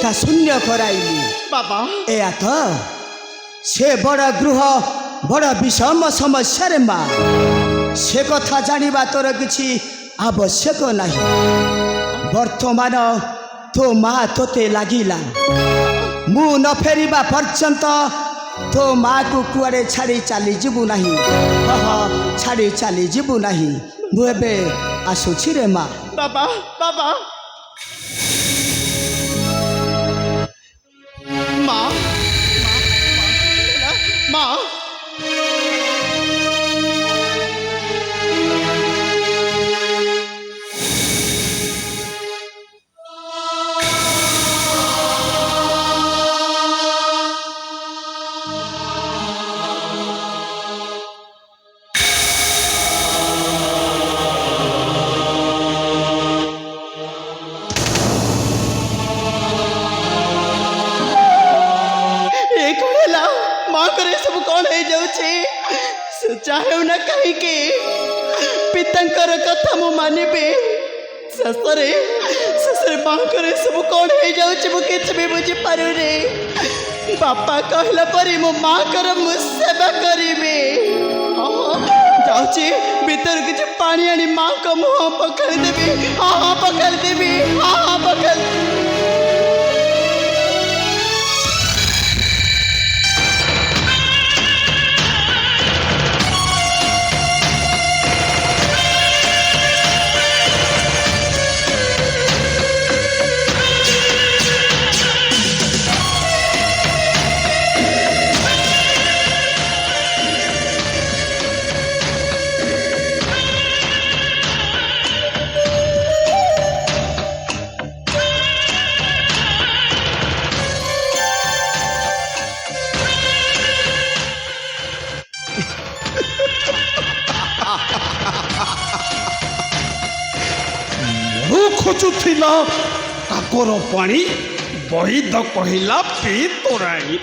ସେଟା ଶୂନ୍ୟ କରାଇଲି ବାବା ଏୟା ତ ସେ ବଡ଼ ଗୃହ ବଡ଼ ବିଷମ ସମସ୍ୟାରେ ମା ସେ କଥା ଜାଣିବା ତୋର କିଛି ଆବଶ୍ୟକ ନାହିଁ ବର୍ତ୍ତମାନ ତୋ ମା ତୋତେ ଲାଗିଲା ମୁଁ ନ ଫେରିବା ପର୍ଯ୍ୟନ୍ତ ତୋ ମାକୁ କୁଆଡ଼େ ଛାଡ଼ି ଚାଲିଯିବୁ ନାହିଁ ଛାଡ଼ି ଚାଲିଯିବୁ ନାହିଁ ମୁଁ ଏବେ ଆସୁଛି ରେ ମା ବାବା ବାବା ମା ମା चाहे ना कहीं पितांकर कथा मु मानिबे शेषरे मांकर सब कौन हो जाऊँ किसी भी बुझी पार रे बापा कहला परी मो माँ कर मु सेवा करी जाऊँगी भीतर किसी पानी आनी माँ को मुँह पकड़ देवी हाँ पकड़ देवी हाँ पकड़ खोजुला काकर पानी बहीद कहला पी तोराई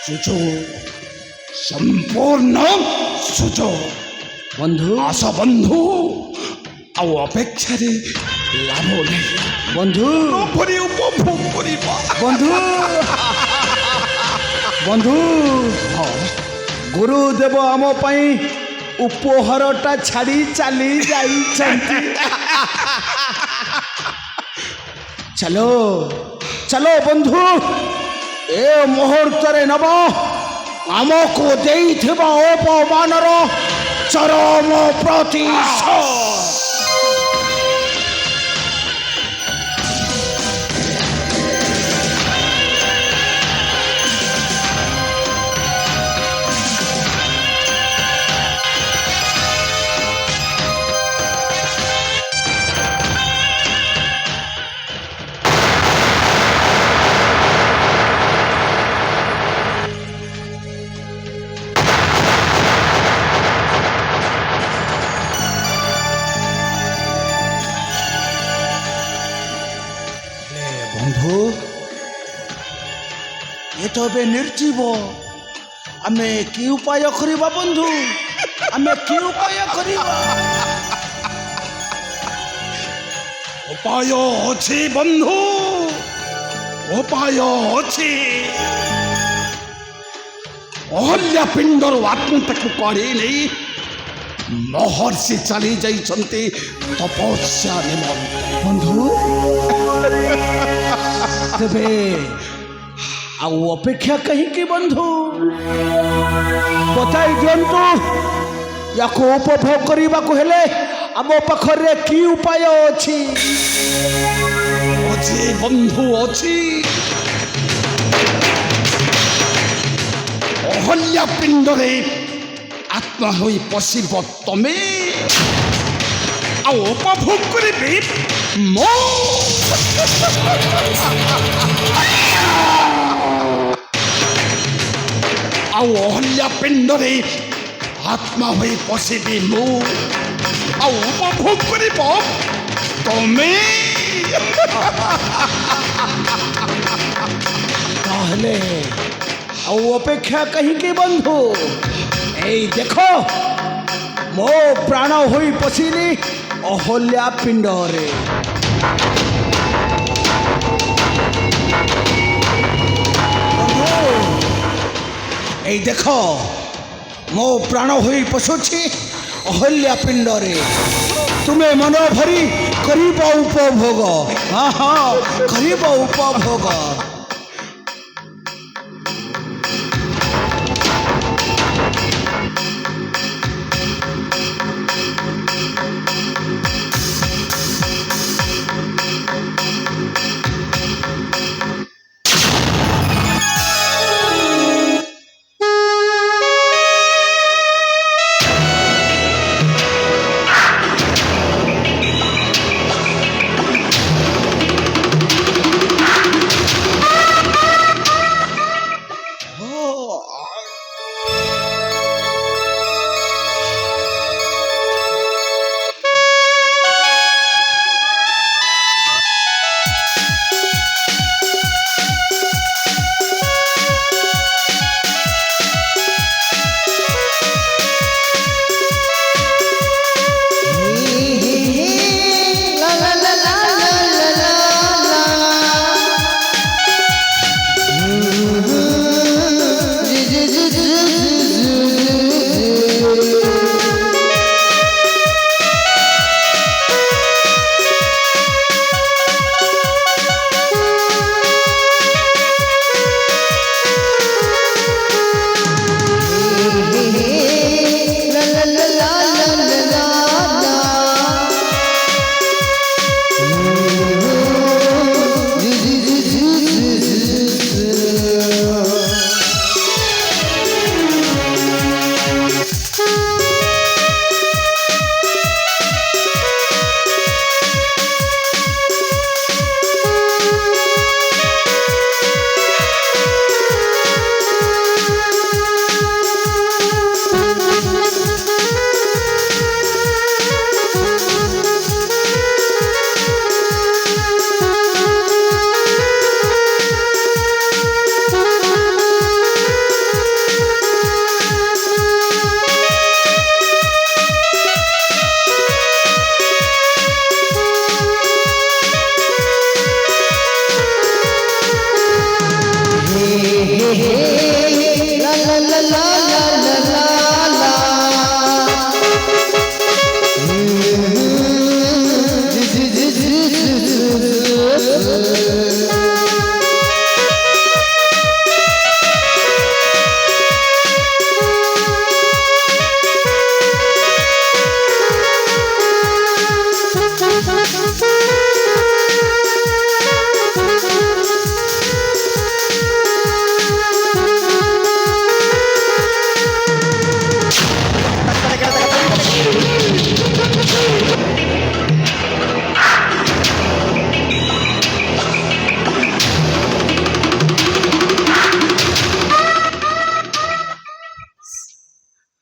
सुजो संपूर्ण सुजो बंधु आस बंधु आउ अपेक्षा लाभ नहीं बंधु उपभोग करिबा बंधु बंधु गुरुदेव आम पाई उपहारटा छाड़ी चली जाई चलो चलो बंधु ए मुहूर्त नब आमको देइथिबा अपमानर चरम प्रतिशोध ये तो बे निर्जीव आमे कि उपाय करिबा बंधु आमे कि उपाय करिबा उपाय अछि बंधु उपाय अछि अहल्या पिंडर आत्मतक काढ़ी नहीं महर्षि चली जाइछन्ते तपस्या निमंत बंधु तबे आउ अपेक्षा कहीं बंधु बताई दिंतु या उपभोग करने को हेले आम पाखरे कि उपाय अच्छी बंधु अच्छी अहल्या पिंडरे आत्मा हो पशिब तमे उपभोग करी मो अहल्या पिंडरे आत्मा हो पशिबी मु उपभोग करी तमे कहले अपेक्षा कहीं बंधु ए देख मो प्राण हो पशिली ଅହଲ୍ୟା ପିଣ୍ଡରେ। এই ଦେଖ ମୋ ପ୍ରାଣ ହୋଇ ପଶୁଛି ଅହଲ୍ୟା ପିଣ୍ଡରେ। ତୁମେ ମନ ଭରି କରିବ ଉପଭୋଗ। ହଁ ହଁ କରିବ ଉପଭୋଗ।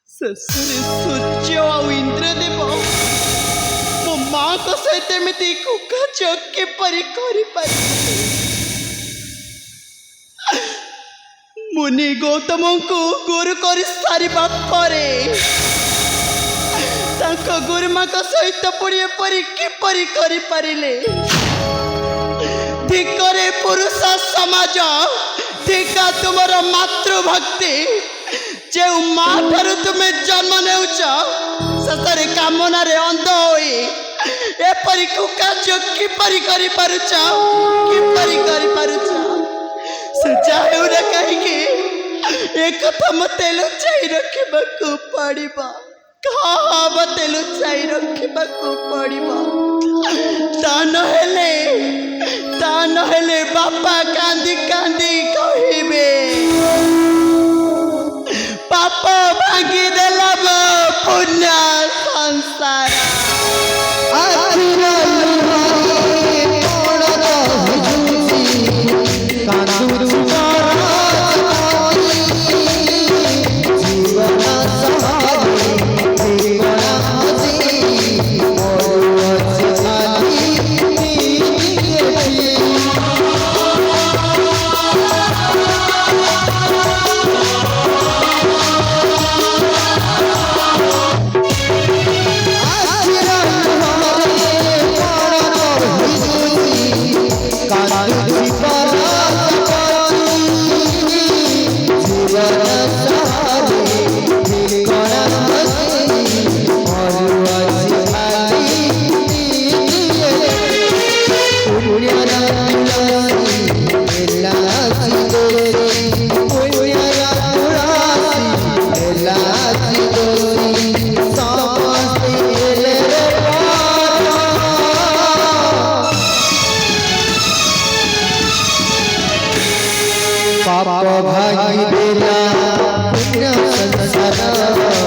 ଶେଷରେ ସୂର୍ଯ୍ୟ ଆଉ ଇନ୍ଦ୍ରଦେବ ମୋ ମାଙ୍କ ସହିତ ଏମିତି କୁକାଚ କିପରି କରିପାରିବେ? ମୁନି ଗୌତମଙ୍କୁ ଗୁରୁ କରି ସାରିବା ପରେ ତାଙ୍କ ଗୁରୁମାଙ୍କ ସହିତ ପୁଣି ଏପରି କିପରି କରିପାରିଲେ? ଧିକରେ ପୁରୁଷ ସମାଜ, ଧିକା ତୁମର ମାତୃଭକ୍ତି। ଯେଉଁ ମା ଠାରୁ ତୁମେ ଜନ୍ମ ନେଉଛ ଶେଷରେ କାମନାରେ ଅନ୍ଧ ହୋଇ ଏପରି କୁକାର୍ଯ୍ୟ କିପରି କରିପାରୁଛ? କିପରି କରିପାରୁଛ? ସେ ଯାହେଉ ନା କାହିଁକି ଏକଥା ମୋତେ ଲୁଚାଇ ରଖିବାକୁ ପଡ଼ିବ। ମତେ ଲୁଚାଇ ରଖିବାକୁ ପଡ଼ିବ। ତା ନହେଲେ ବାପା କାନ୍ଦି କାନ୍ଦି କହିବେ ପାପ ଭାଙ୍ଗିଦେଲା ମୋ ପୁଣ୍ୟ ସଂସାର। पाप भागी बेला पुण्य संसार